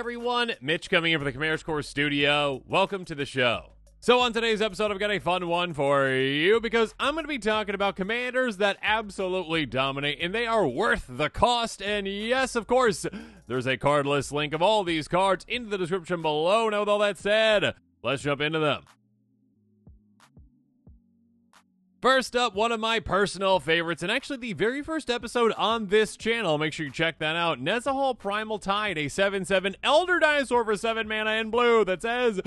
everyone? Mitch coming in for the Commander Core Studio. Welcome to the show. So on today's episode, I've got a fun one for you because I'm going to be talking about commanders that absolutely dominate, and they are worth the cost. And yes, of course, there's a card list link of all these cards in the description below. Now, with all that said, let's jump into them. First up, one of my personal favorites, and actually the very first episode on this channel. Make sure you check that out. Nezahal Primal Tide, a 7/7 Elder Dinosaur for 7 mana in blue that says,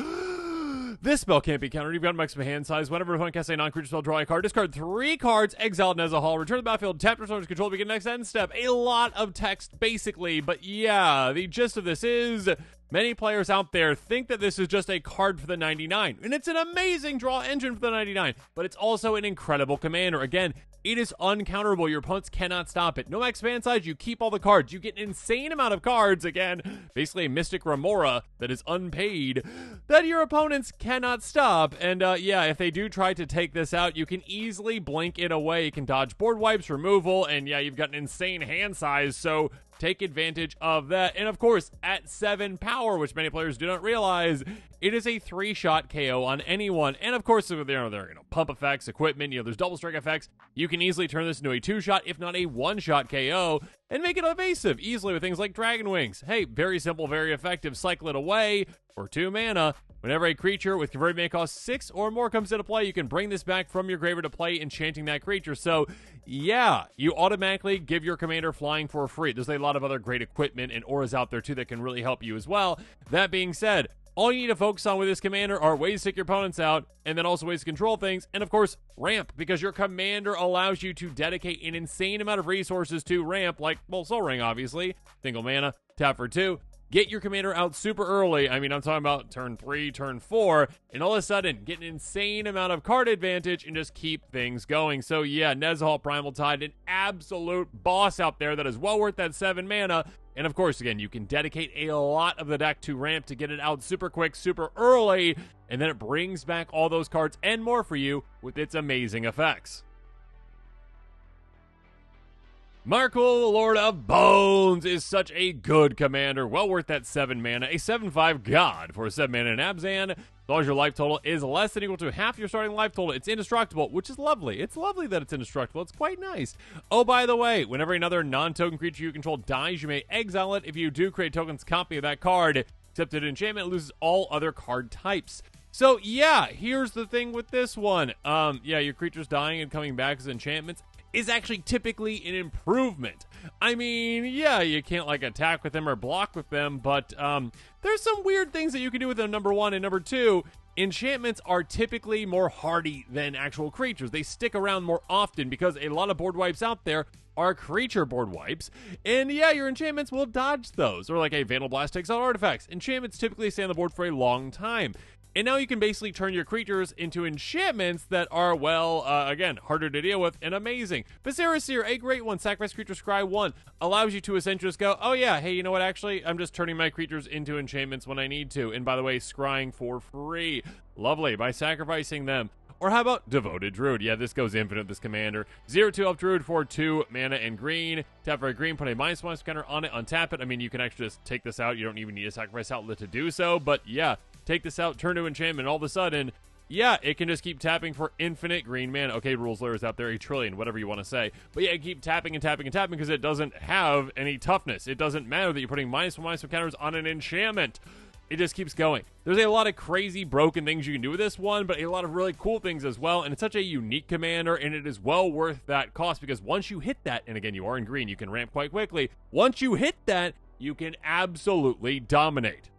this spell can't be countered. You've got a maximum hand size. Whenever opponent casts a non-creature spell, draw a card. Discard 3 cards, exile Nezahal, return to the battlefield, tap your opponent's control, begin next end step. A lot of text, basically, but yeah, the gist of this is many players out there think that this is just a card for the 99, and it's an amazing draw engine for the 99, but it's also an incredible commander. Again, it is uncounterable. Your opponents cannot stop it. No max fan size, you keep all the cards. You get an insane amount of cards. Again, basically a Mystic Remora that is unpaid that your opponents cannot stop. And yeah, if they do try to take this out, you can easily blink it away. You can dodge board wipes, removal, and yeah, you've got an insane hand size, so take advantage of that. And of course, at 7 power, which many players do not realize, it is a 3-shot KO on anyone. And of course, there are pump effects, equipment, there's double strike effects. You can easily turn this into a 2-shot, if not a 1-shot KO, and make it evasive easily with things like Dragon Wings. Hey, very simple, very effective. Cycle it away for 2 mana. Whenever a creature with converted mana cost 6 or more comes into play, you can bring this back from your graveyard to play, enchanting that creature. So yeah, you automatically give your commander flying for free. There's a lot of other great equipment and auras out there too that can really help you as well. That being said, all you need to focus on with this commander are ways to take your opponents out, and then also ways to control things, and of course, ramp, because your commander allows you to dedicate an insane amount of resources to ramp, like, well, Soul Ring, obviously. Single mana, tap for 2. Get your commander out super early. I mean, I'm talking about turn 3, turn 4, and all of a sudden, get an insane amount of card advantage and just keep things going. So yeah, Nezahal Primal Tide, an absolute boss out there that is well worth that 7 mana. And of course, again, you can dedicate a lot of the deck to ramp to get it out super quick, super early, and then it brings back all those cards and more for you with its amazing effects. Myrkul, Lord of Bones, is such a good commander. Well worth that 7 mana. A 7/5 god for 7 mana in Abzan. As long as your life total is less than or equal to half your starting life total, it's indestructible, which is lovely. It's lovely that it's indestructible. It's quite nice. Oh, by the way, whenever another non-token creature you control dies, you may exile it. If you do, create a token's copy of that card. Except that enchantment loses all other card types. So yeah, here's the thing with this one. Yeah, your creatures dying and coming back as enchantments is actually typically an improvement. I mean, yeah, you can't like attack with them or block with them, but there's some weird things that you can do with them, number 1, and number 2, enchantments are typically more hardy than actual creatures. They stick around more often because a lot of board wipes out there are creature board wipes, and yeah, your enchantments will dodge those, or like a Vandal Blast takes out artifacts. Enchantments typically stay on the board for a long time. And now you can basically turn your creatures into enchantments that are, well, again, harder to deal with and amazing. Viserys Seer, a great one. Sacrifice creature, scry 1. Allows you to essentially just go, oh yeah, hey, you know what, actually, I'm just turning my creatures into enchantments when I need to. And by the way, scrying for free. Lovely, by sacrificing them. Or how about Devoted Druid? Yeah, this goes infinite, this commander. 0/2 Elf Druid for 2 mana and green. Tap for a green, put a -1 counter on it, untap it. I mean, you can actually just take this out. You don't even need a sacrifice outlet to do so. But yeah, take this out, turn to enchantment, all of a sudden, yeah, it can just keep tapping for infinite green mana. Okay, rules layers out there, a trillion, whatever you want to say. But yeah, keep tapping and tapping and tapping because it doesn't have any toughness. It doesn't matter that you're putting -1/-1 counters on an enchantment. It just keeps going. There's a lot of crazy broken things you can do with this one, but a lot of really cool things as well. And it's such a unique commander, and it is well worth that cost because once you hit that, and again, you are in green, you can ramp quite quickly. Once you hit that, you can absolutely dominate.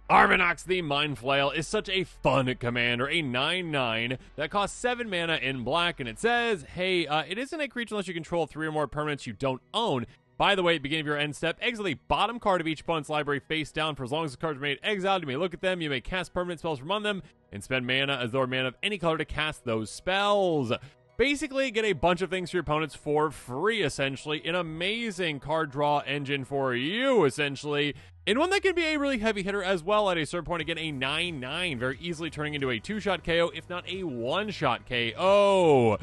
Arvinox the Mind Flail is such a fun commander, a 9/9 that costs 7 mana in black, and it says, hey, it isn't a creature unless you control 3 or more permanents you don't own. By the way, at the beginning of your end step, exile the bottom card of each opponent's library face down. For as long as the cards remain exiled, you may look at them, you may cast permanent spells from among them, and spend mana as though mana of any color to cast those spells. Basically, get a bunch of things for your opponents for free, essentially. An amazing card draw engine for you, essentially. And one that can be a really heavy hitter as well at a certain point. Again, a 9/9, very easily turning into a 2-shot KO, if not a 1-shot KO.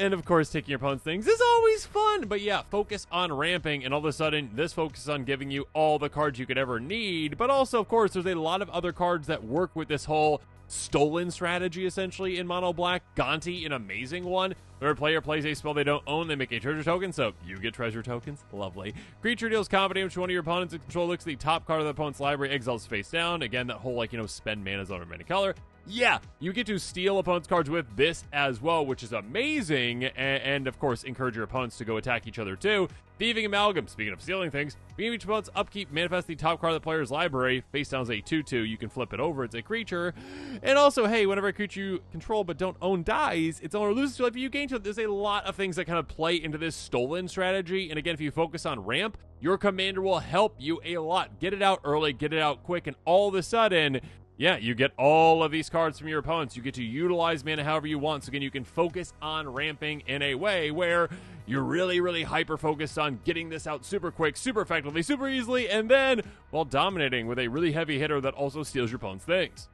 And of course, taking your opponent's things is always fun. But yeah, focus on ramping, and all of a sudden, this focuses on giving you all the cards you could ever need. But also, of course, there's a lot of other cards that work with this whole stolen strategy, essentially, in mono black. Gonti, an amazing one. Whenever a player plays a spell they don't own, they make a treasure token, so you get treasure tokens. Lovely. Creature deals combat damage to one of your opponents. Control looks at the top card of the opponent's library, exiles face down. Again, that whole, like, spend mana zone or mana color. Yeah, you get to steal opponent's cards with this as well, which is amazing. And of course, encourage your opponents to go attack each other too. Thieving Amalgam, speaking of stealing things, beginning of each opponent's upkeep, manifest the top card of the player's library. Face down is a 2/2. You can flip it over. It's a creature. And also, hey, whenever a creature you control but don't own dies, its owner loses to life. You gain to it. There's a lot of things that kind of play into this stolen strategy. And again, if you focus on ramp, your commander will help you a lot. Get it out early, get it out quick, and all of a sudden, yeah, you get all of these cards from your opponents. You get to utilize mana however you want. So again, you can focus on ramping in a way where you're really, really hyper-focused on getting this out super quick, super effectively, super easily, and then while dominating with a really heavy hitter that also steals your opponent's things.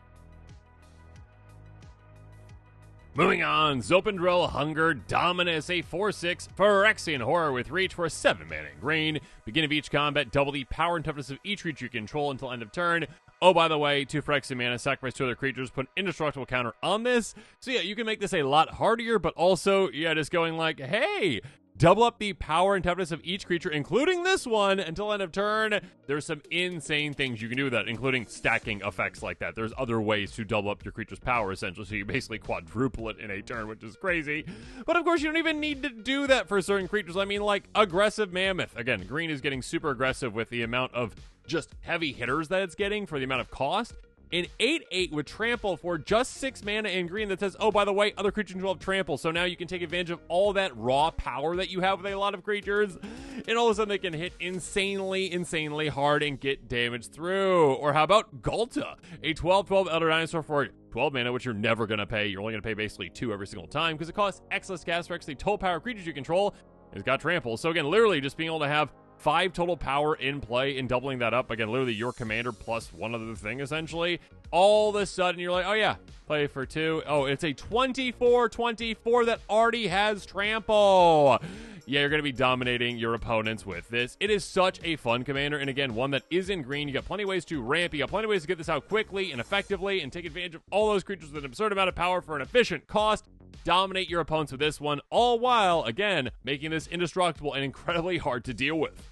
Moving on, Zopandrel Hunger Dominus, a 4/6 Phyrexian Horror with reach for 7 mana in green. Beginning of each combat, double the power and toughness of each creature you control until end of turn. Oh, by the way, 2 Phyrexian mana, sacrifice 2 other creatures, put an indestructible counter on this. So yeah, you can make this a lot harder, but also, yeah, just going like, hey, double up the power and toughness of each creature, including this one, until end of turn. There's some insane things you can do with that, including stacking effects like that. There's other ways to double up your creature's power, essentially, so you basically quadruple it in a turn, which is crazy. But of course, you don't even need to do that for certain creatures. I mean, like Aggressive Mammoth. Again, green is getting super aggressive with the amount of just heavy hitters that it's getting for the amount of cost. An 8/8 with Trample for just 6 mana in green that says, oh, by the way, other creatures will have Trample. So now you can take advantage of all that raw power that you have with a lot of creatures. And all of a sudden they can hit insanely, insanely hard and get damage through. Or how about Galta? A 12/12 Elder Dinosaur for 12 mana, which you're never going to pay. You're only going to pay basically 2 every single time because it costs X less gas for X the total power creatures you control. It's got Trample. So again, literally just being able to have 5 total power in play and doubling that up. Again, literally your commander plus one other thing, essentially. All of a sudden, you're like, oh yeah, play for 2. Oh, it's a 24/24 that already has Trample. Yeah, you're going to be dominating your opponents with this. It is such a fun commander, and again, one that is in green. You got plenty of ways to ramp. You got plenty of ways to get this out quickly and effectively and take advantage of all those creatures with an absurd amount of power for an efficient cost. Dominate your opponents with this one, all while, again, making this indestructible and incredibly hard to deal with.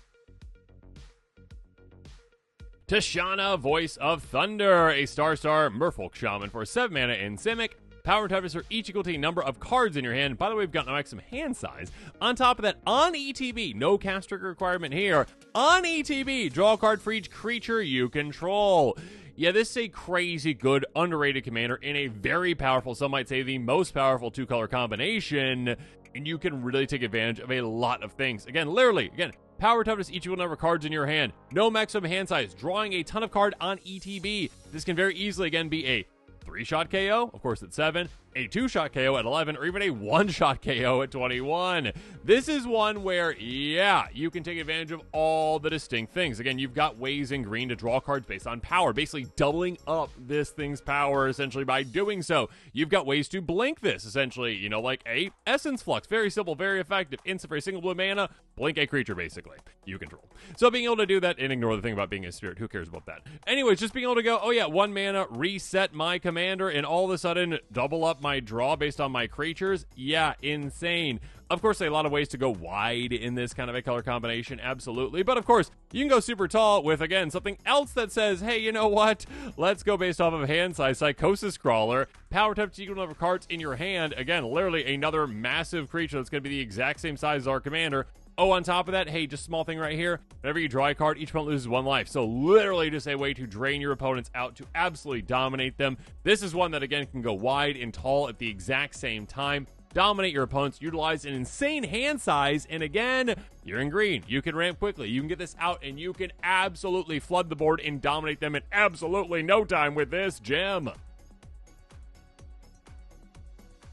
Tishana, Voice of Thunder, a star Merfolk Shaman for 7 mana in Simic. Power and toughness are each equal to a number of cards in your hand. By the way, we've got no maximum hand size. On top of that, on ETB, no cast trigger requirement here. On ETB, draw a card for each creature you control. Yeah, this is a crazy good, underrated commander in a very powerful, some might say the most powerful 2-color combination, and you can really take advantage of a lot of things. Again, literally, power toughness, each equal number of cards in your hand. No maximum hand size, drawing a ton of card on ETB. This can very easily, again, be a 3-shot KO, of course at 7, a 2-shot KO at 11, or even a 1-shot KO at 21. This is one where, yeah, you can take advantage of all the distinct things. Again, you've got ways in green to draw cards based on power, basically doubling up this thing's power, essentially, by doing so. You've got ways to blink this, essentially, you know, like a Essence Flux. Very simple, very effective. Instant for a single blue mana, blink a creature, basically, you control. So being able to do that, and ignore the thing about being a spirit, who cares about that? Anyways, just being able to go, oh yeah, 1 mana, reset my commander, and all of a sudden, double up my draw based on my creatures. Yeah, insane. Of course, a lot of ways to go wide in this kind of a color combination, absolutely. But of course, you can go super tall with, again, something else that says, hey, you know what? Let's go based off of hand size. Psychosis Crawler. Power type equal number of cards in your hand. Again, literally another massive creature that's going to be the exact same size as our commander. Oh, on top of that, hey, just a small thing right here. Whenever you draw a card, each opponent loses 1 life. So literally just a way to drain your opponents out to absolutely dominate them. This is one that, again, can go wide and tall at the exact same time. Dominate your opponents, utilize an insane hand size, and again, you're in green. You can ramp quickly. You can get this out, and you can absolutely flood the board and dominate them in absolutely no time with this gem.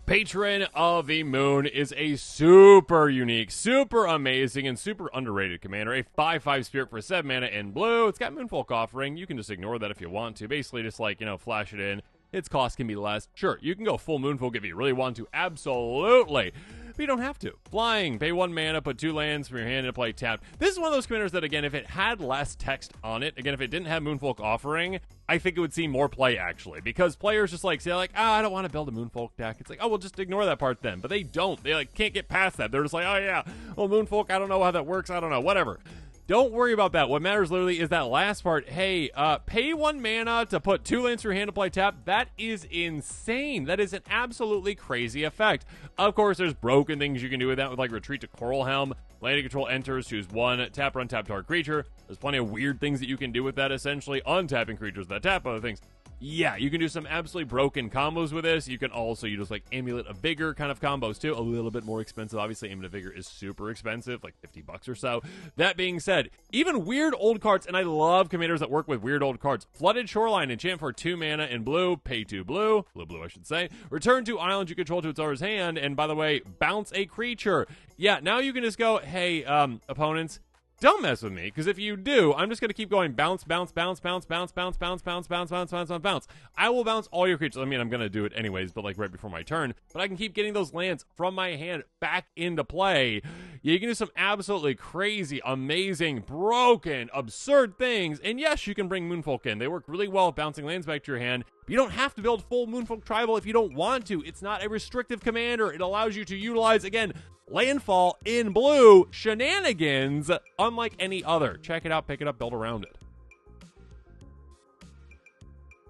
Patron of the Moon is a super unique, super amazing, and super underrated commander. A 5/5 spirit for 7 mana in blue. It's got Moonfolk Offering. You can just ignore that if you want to. Basically, just like, you know, flash it in. Its cost can be less. Sure, you can go full Moonfolk if you really want to. Absolutely. but you don't have to. Flying, pay 1 mana, put 2 lands from your hand into play tapped. This is one of those commanders that, again, if it had less text on it, again, if it didn't have Moonfolk Offering, I think it would see more play, actually, because players just say I don't want to build a Moonfolk deck. It's well, just ignore that part then. But they don't. They can't get past that. They're just oh yeah, well, Moonfolk, I don't know how that works. I don't know, whatever. Don't worry about that. What matters literally is that last part. Hey, pay 1 mana to put 2 lands from your hand to play tap. That is insane. That is an absolutely crazy effect. Of course, there's broken things you can do with that, with Retreat to Coral Helm. Landing control enters, choose 1, tap or untap target creature. There's plenty of weird things that you can do with that, essentially. Untapping creatures that tap other things. Yeah, you can do some absolutely broken combos with this. You can also use Amulet of Vigor kind of combos too. A little bit more expensive. Obviously, Amulet of Vigor is super expensive, like $50 or so. That being said, even weird old cards, and I love commanders that work with weird old cards. Flooded Shoreline, enchant for 2 mana in blue, pay 2 blue I should say. Return 2 islands you control to its owner's hand, and by the way, bounce a creature. Yeah, now you can just go, hey, opponents, don't mess with me, because if you do, I'm just going to keep going bounce, bounce, bounce, bounce, bounce, bounce, bounce, bounce, bounce, bounce, bounce, bounce, bounce. I will bounce all your creatures. I mean, I'm going to do it anyways, but right before my turn. But I can keep getting those lands from my hand back into play. Yeah, you can do some absolutely crazy, amazing, broken, absurd things. And yes, you can bring Moonfolk in. They work really well with bouncing lands back to your hand. You don't have to build full Moonfolk Tribal if you don't want to. It's not a restrictive commander. It allows you to utilize, again, landfall in blue shenanigans unlike any other. Check it out, pick it up, build around it.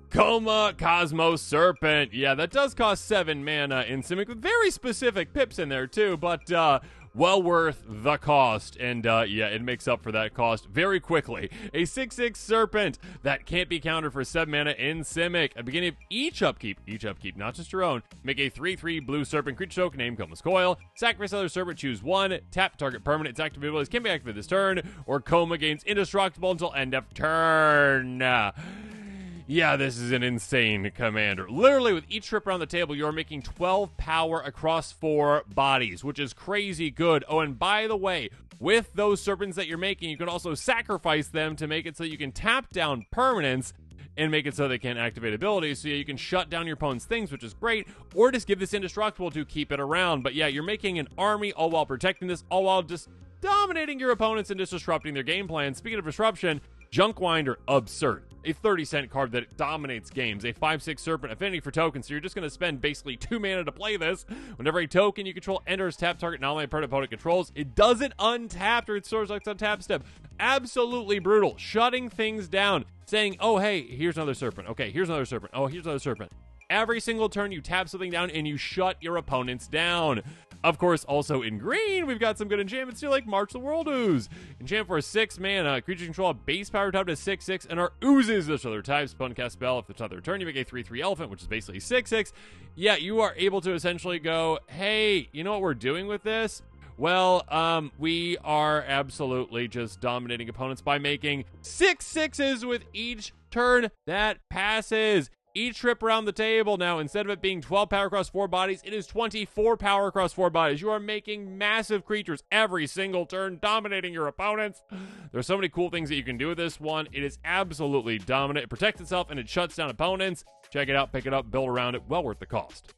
Koma Cosmos Serpent. Yeah, that does cost 7 mana in Simic with very specific pips in there too, but well worth the cost, and yeah, it makes up for that cost very quickly. A 6/6 Serpent that can't be countered for 7 mana in Simic. At the beginning of each upkeep, not just your own, make a 3/3 blue Serpent creature token named Koma's Coil. Sacrifice other Serpent, choose 1, tap target permanent. Its active abilities can be activated this turn, or Koma gains indestructible until end of turn. Yeah, this is an insane commander. Literally, with each trip around the table, you're making 12 power across 4 bodies, which is crazy good. Oh, and by the way, with those serpents that you're making, you can also sacrifice them to make it so you can tap down permanents and make it so they can't activate abilities. So yeah, you can shut down your opponent's things, which is great, or just give this indestructible to keep it around. But yeah, you're making an army all while protecting this, all while just dominating your opponents and just disrupting their game plan. Speaking of disruption, Junkwinder, absurd. A 30-cent card that dominates games. A 5/6 Serpent, affinity for tokens, so you're just going to spend basically 2 mana to play this. Whenever a token you control enters, tap target not only opponent controls, it doesn't untap or it stores like on tap step. Absolutely brutal. Shutting things down. Saying, oh, hey, here's another Serpent. Okay, here's another Serpent. Oh, here's another Serpent. Every single turn, you tap something down and you shut your opponents down. Of course, also in green, we've got some good enchantments too, like March the World Ooze. Enchant for 6 mana. Creatures control a base power type to 6/6 and are oozes. There's other types. Opponent cast spell. If it's on their turn, you make a 3/3 elephant, which is basically 6/6. Yeah, you are able to essentially go, hey, you know what we're doing with this? Well, we are absolutely just dominating opponents by making 6/6s with each turn that passes. Each trip around the table now, instead of it being 12 power across 4 bodies, it is 24 power across 4 bodies. You are making massive creatures every single turn, dominating your opponents. There's so many cool things that you can do with this one. It is absolutely dominant. It protects itself and it shuts down opponents. Check it out, pick it up, build around it. Well worth the cost.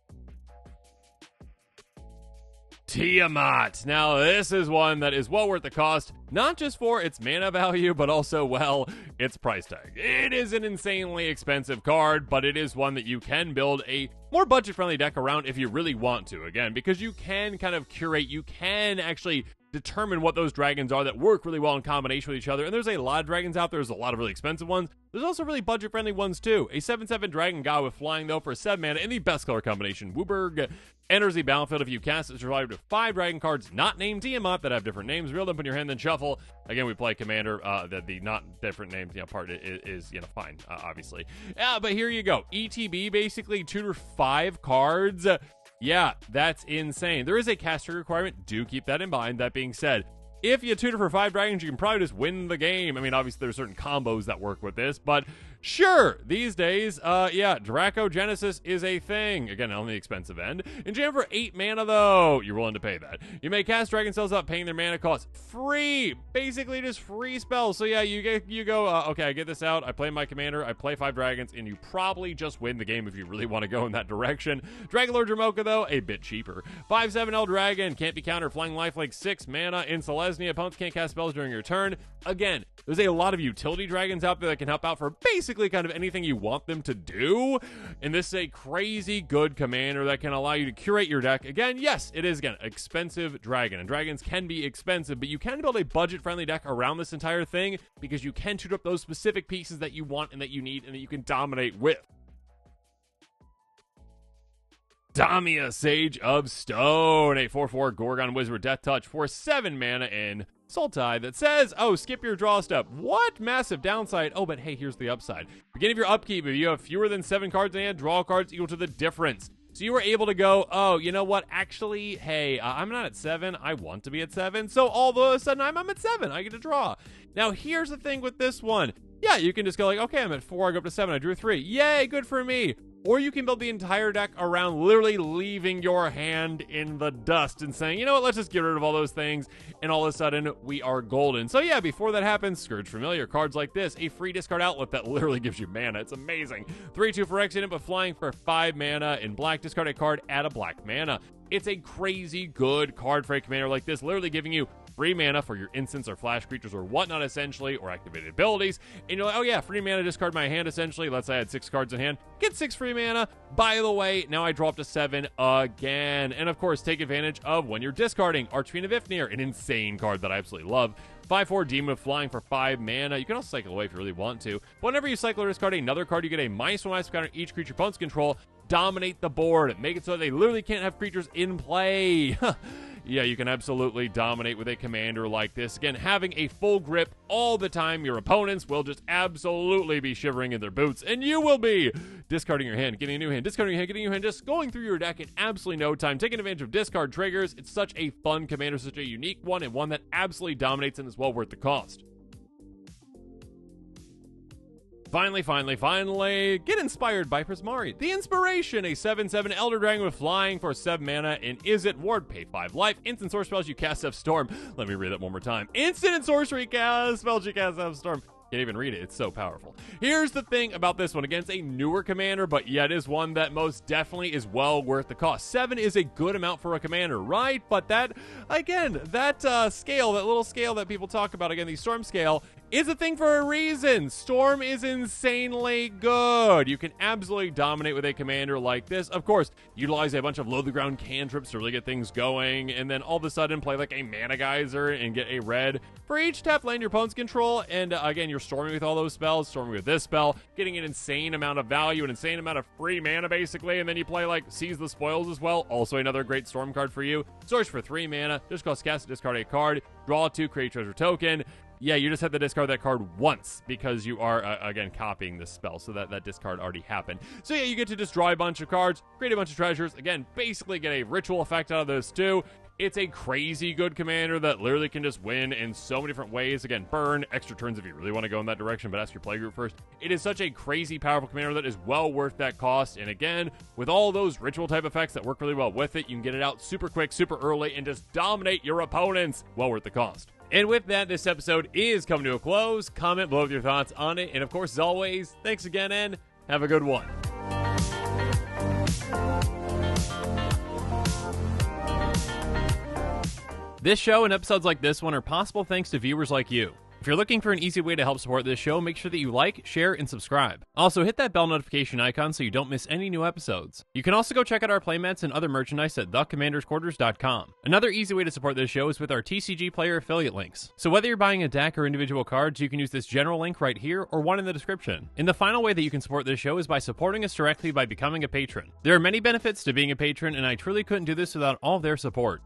Tiamat. Now, this is one that is well worth the cost, not just for its mana value, but also, well, its price tag. It is an insanely expensive card, but it is one that you can build a more budget-friendly deck around if you really want to, again, because you can kind of curate, you can actually determine what those dragons are that work really well in combination with each other. And there's a lot of dragons out there. There's a lot of really expensive ones. There's also really budget-friendly ones, too. A 7/7 Dragon God with flying, though, for 7 mana in the best color combination. Wooburg enters the battlefield if you cast it. Survive to 5 dragon cards not named Tiamat that have different names. Reel them in your hand, then shuffle. Again, we play Commander. The not different names part is fine, obviously. Yeah, but here you go. ETB, basically, tutor 5 cards. Yeah, that's insane. There is a cast trigger requirement. Do keep that in mind. That being said, if you tutor for 5 dragons, you can probably just win the game. I mean, obviously there's certain combos that work with this, but sure, these days, yeah, Draco Genesis is a thing. Again, on the expensive end. In jam for 8 mana, though, you're willing to pay that. You may cast Dragon Cells without paying their mana cost. Free! Basically just free spells. So yeah, you go, okay, I get this out, I play my commander, I play 5 dragons, and you probably just win the game if you really want to go in that direction. Dragon Lord Jamoka, though, a bit cheaper. 5/7 L Dragon, can't be countered, flying lifelink, 6 mana in Selesnya. Opponents can't cast spells during your turn. Again, there's a lot of utility dragons out there that can help out for basically kind of anything you want them to do. And this is a crazy good commander that can allow you to curate your deck. Again, yes, it is, again, expensive dragon. And dragons can be expensive, but you can build a budget-friendly deck around this entire thing because you can shoot up those specific pieces that you want and that you need and that you can dominate with. Damia, Sage of Stone, a 4/4 Gorgon Wizard Death Touch for 7 mana in Sultai that says, oh, skip your draw step. What? Massive downside. Oh, but hey, here's the upside. Beginning of your upkeep, if you have fewer than 7 cards in hand, draw cards equal to the difference. So you were able to go, oh, you know what? Actually, hey, I'm not at 7. I want to be at 7. So all of a sudden, I'm at 7. I get to draw. Now, here's the thing with this one. Yeah, you can just go like, okay, I'm at 4. I go up to 7. I drew 3. Yay, good for me. Or you can build the entire deck around literally leaving your hand in the dust and saying, you know what, let's just get rid of all those things, and all of a sudden, we are golden. So yeah, before that happens, Scourge Familiar, cards like this, a free discard outlet that literally gives you mana. It's amazing. 3/2 for Accident, but flying for 5 mana. In black, discard a card, add a black mana. It's a crazy good card for a commander like this, literally giving you free mana for your instants or flash creatures or whatnot, essentially, or activated abilities. And you're like, oh yeah, free mana, discard my hand, essentially. Let's say I had 6 cards in hand. Get 6 free mana. By the way, now I draw up to 7 again. And of course, take advantage of when you're discarding Archfiend of Ifnir, an insane card that I absolutely love. 5/4 Demon of Flying for 5 mana. You can also cycle away if you really want to. But whenever you cycle or discard another card, you get a -1/- counter each creature opponents control. Dominate the board. Make it so they literally can't have creatures in play. Yeah, you can absolutely dominate with a commander like this. Again, having a full grip all the time, your opponents will just absolutely be shivering in their boots, and you will be discarding your hand, getting a new hand, discarding your hand, getting a new hand, just going through your deck in absolutely no time, taking advantage of discard triggers. It's such a fun commander, such a unique one, and one that absolutely dominates and is well worth the cost. Finally, get inspired by Prismari. The Inspiration, a 7/7 Elder Dragon with flying for 7 mana in Izzet Ward, pay 5 life. Instant source spells you cast have Storm. Let me read that one more time. Instant and sorcery cast spells you cast have Storm. Can't even read it. It's so powerful. Here's the thing about this one. Again, it's a newer commander, but yet is one that most definitely is well worth the cost. 7 is a good amount for a commander, right? But that, again, that scale, that little scale that people talk about, again, the Storm scale, is a thing for a reason. Storm is insanely good. You can absolutely dominate with a commander like this. Of course, utilize a bunch of low-the-ground cantrips to really get things going, and then all of a sudden play like a Mana Geyser and get a red for each tap land your opponent's control. And again, you're storming with all those spells, storming with this spell, getting an insane amount of value, an insane amount of free mana, basically. And then you play like Seize the Spoils as well. Also another great storm card for you. Search for 3 mana. Just cost cast to discard a card. Draw 2, create treasure token. Yeah, you just have to discard that card once because you are, again, copying this spell, so that discard already happened. So yeah, you get to just draw a bunch of cards, create a bunch of treasures, again, basically get a ritual effect out of those too. It's a crazy good commander that literally can just win in so many different ways. Again, burn, extra turns if you really want to go in that direction, but ask your playgroup first. It is such a crazy powerful commander that is well worth that cost. And again, with all those ritual type effects that work really well with it, you can get it out super quick, super early, and just dominate your opponents. Well worth the cost. And with that, this episode is coming to a close. Comment below with your thoughts on it. And of course, as always, thanks again and have a good one. This show and episodes like this one are possible thanks to viewers like you. If you're looking for an easy way to help support this show, make sure that you like, share, and subscribe. Also, hit that bell notification icon so you don't miss any new episodes. You can also go check out our playmats and other merchandise at thecommandersquarters.com. Another easy way to support this show is with our TCG Player affiliate links. So whether you're buying a deck or individual cards, you can use this general link right here or one in the description. And the final way that you can support this show is by supporting us directly by becoming a patron. There are many benefits to being a patron, and I truly couldn't do this without all of their support.